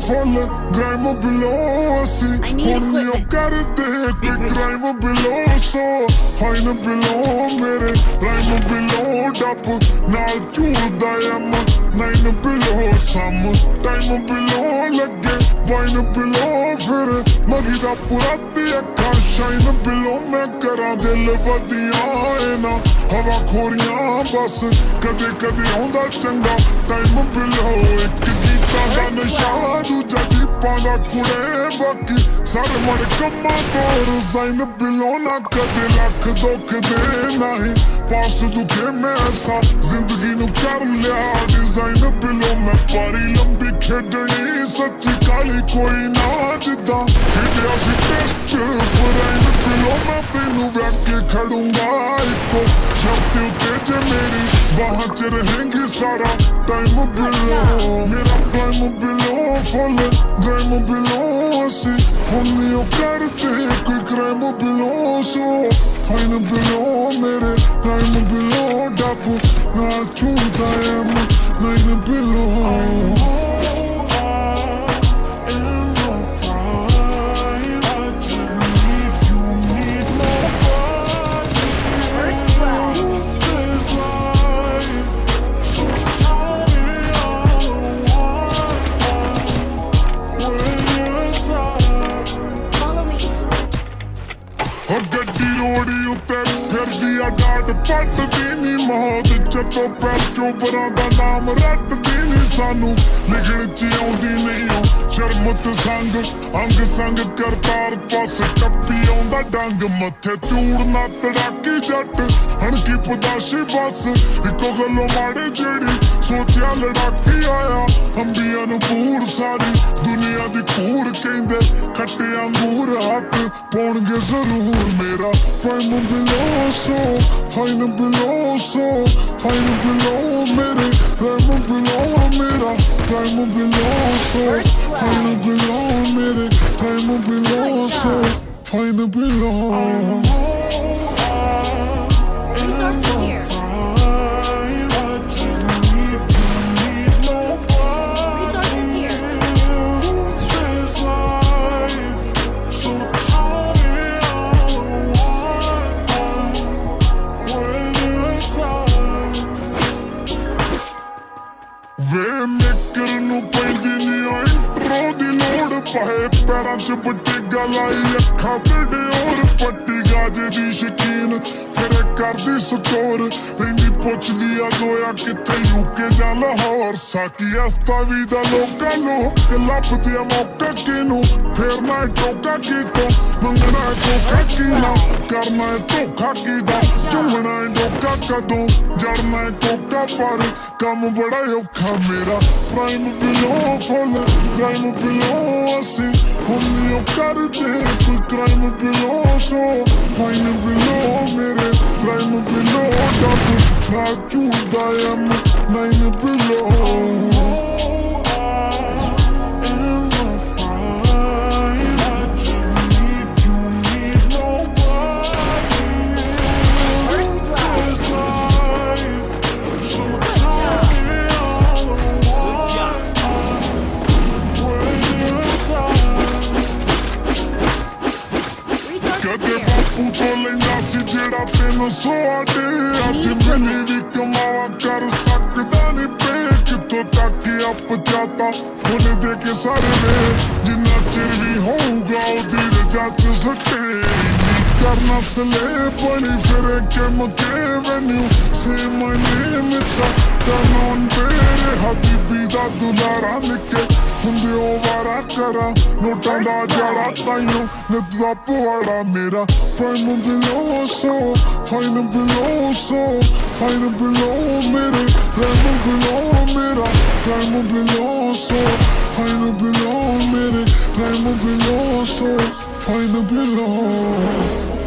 full grime below ਅਸੀਂ ਹੁਣ ਨਹੀਂ ਉਹ ਕਰਦੇ ਕੋਈ crime below so fine below ਮੇਰੇ rhyme below ਡੱਬ ਨਾਲ ਝੂਲਦਾ M 9 below some time below ਲੱਗੇ wine below ਫਿਰ ਮਗੀ ਦਾ ਪੂਰਾ ਦੀ ਅੱਖਾਂ shine below ਮੈਂ ਕਰਾਂ ਦਿਲ ਵਧੀਆਂ ਨਾ ਹਵਾ ਖੋਰੀਆਂ ਬਸ ਕਦੇ ਕਦੇ ਆਉਂਦਾ ਚੰਗਾ time below ਇੱਕ ਗੀਤਾਂ ਦਾ ਨਸ਼ਾ ਦੂਜਾ ਦੀਪਾਂ ਦਾ ਕੁੜੇ ਬਾਕੀ ਸਾਰੇ ਮੜ ਕੰਮਾਂ ਤੋਂ ਰਜ਼ਾਈਨ below ਨਾ ਕਦੇ ਲੱਖ ਦੁੱਖ ਦੇ ਨਹੀਂ ਪਾਸ ਦੁਖੇ ਮੈਂ ਐਸਾ ਜ਼ਿੰਦਗੀ ਨੂੰ ਕਰ ਲਿਆ ਡਿਜ਼ਾਈਨ below ਮੈਂ ਪਾਰੀ ਲੰਬੀ ਖੇਡਣੀ ਸੱਚੀ ਕਾਲੀ ਕੋਈ ਨਾ ਜਿੱਦਾਂ ਖੇਡਿਆ ਸੀ ਟੈਸਟ ਫਰਾਈਨ below ਮੈਂ ਤੈਨੂੰ ਵੇਖ ਕੇ ਖੜੂੰਗਾ ਇੱਕੋ ਸ਼ਬਦ ਉੱਤੇ ਜੇ ਮੇਰੀ ਬਾਹਾਂ ਚ ਰਹੇਂਗੀ ਸਾਰਾ ਟਾਈਮ below ਮੇਰਾ prime below full grime below ਅਸੀਂ ਹੁਣ ਨਹੀਂ ਉਹ ਕਰਦੇ ਕੋਈ crime below so fine below ਮੇਰੇ time below ਡੱਬ ਨਾਲ ਝੂਲਦਾ ਐਮ 9 below ਗੱਡੀ ਰੋੜੀ ਉੱਤੇ ਫਿਰਦੀ ਆ ਡਾਟ ਪੱਟਦੀ ਨੀ ਮੌਤ ਜਦੋਂ ਪੈਰ ਚੋਬਰਾਂ ਦਾ ਨਾਮ ਰੱਟਦੀ ਨੀ ਸਾਨੂੰ ਲਿਖਣ ਚ ਆਉਂਦੀ ਨਹੀਂ ਉਹ ਸ਼ਰਮਤ ਸੰਗ ਅੰਗ ਸੰਗ ਕਰਤਾਰ ਪਾਸ ਟੱਪੀ ਆਉਂਦਾ ਡੰਗ ਮੱਥੇ ਚੂੜ ਨਾ ਤੜਾਕੀ ਜੱਟ ਹਣਕੀ ਪਦਾਸ਼ੀ ਬਸ ਇੱਕੋ ਗੱਲੋਂ ਮਾੜੇ ਜਿਹੜੀ ਸੋਚਿਆ ਲੜਾਕੀ ਆਇਆ ਅੰਬੀਆਂ ਨੂੰ ਪੂਰ ਸਾਰੀ ਦੁਨੀਆ ਦੀ ਕੂੜ ਕਹਿੰਦੇ ਖੱਟੇ ਅੰਗੂਰ ਹੱਥ ਪਾਉਣਗੇ ਜ਼ਰੂਰ ਮੇਰਾ prime below so fine below so fine below ਮੇਰੇ prime below ਮੇਰਾ prime below so fine below ਮੇਰੇ prime below so fine below ਵੇ ਮੇਕਰ ਨੂੰ ਪੈਂਦੀ ਨੀ ਇੰਟਰੋ ਦੀ ਲੋੜ ਪਏ ਪੈਰਾਂ ਚ ਬਟੀਗਾ ਲਾਈ ਅੱਖਾਂ ਤੇ ਡਿਓਰ ਪੱਟੀ ਗਾਜੇ ਦੀ ਸ਼ਕੀਨ ਫਿਰ ਕਰਦੀ ਸਕੋਰ ਰਹਿੰਦੀ ਪੁੱਛਦੀ ਆ ਜ਼ੋਇਆ ਕਿੱਥੇ ਯੂਕੇ ਜਾਂ ਲਾਹੌਰ ਸਾਕੀ ਅਸਤਾ ਵੀ ਦਾ ਲੋਕਾਂ ਲੋਕ ਲੱਭਦੇ ਆ ਮੌਕਾ ਕਿਨੂੰ ਫੇਰ ਨਾ ਟੋਕਾ ਕੀਤੋਂ ਮੰਗਣਾ ਧੋਖਾ ਕੀ ਨਾ ਕਰਨਾ ਧੋਖਾ ਕੀਦਾ ਝੁੰਮਣਾ ਡੋਕਾ ਕਦੋਂ ਜੜਨਾ ਕੋਕਾ ਪਰ ਕੰਮ ਬੜਾ ਔਖਾ ਮੇਰਾ prime below full grime below ਅਸੀਂ ਹੁਣ ਨਹੀਂ ਉਹ ਕਰਦੇ ਕੋਈ crime below so fine below ਮੇਰੇ prime below ਡੱਬ ਨਾਲ ਝੂਲਦਾ ਐਮ 9 below ਕਦੇ ਬਾਪੂ ਤੋਂ ਲੈਂਦਾ ਸੀ ਜਿਹੜਾ 300 ਆਡੇ ਅੱਜ ਮੈਨੇ ਵੀ ਕਮਾਵਾ ਕਰ ਸਕਦਾ ਨੀ ਪੇ ਕਿੱਥੋਂ ਤੱਕ ਆਪ ਜਾਤਾ ਉਹਨੇ ਦੇ ਕੇ ਸਾਰੇ ਵੇ ਜਿੰਨਾ ਚਿਰ ਵੀ ਹੋਊਗਾ ਉਹਦੀ ਰਜਾ ਚ ਸੱਟੇ ਕਰਨਾ ਸਲੇ ਬਣੀ ਫਿਰੇ ਕਿ ਮਕੇ ਵੈਨਿਊ say my name it's turn on ਬੇਰੇ ਹਬੀਬੀ ਦਾ ਦੁਲਾਰਾ ਨਿੱਕੇ ਹੁੰਦੇ ਉਹ ਵਾਰਾ ਕਰਾਂ ਨੋਟਾਂ ਦਾ ਜਾੜਾ ਤਾਈਓ ਨਿੱਤ ਦਾ ਪਵਾੜਾ ਮੇਰਾ prime below so fine below so fine below ਮੇਰੇ prime below ਮੇਰਾ prime below so fine below ਮੇਰੇ prime below so fine below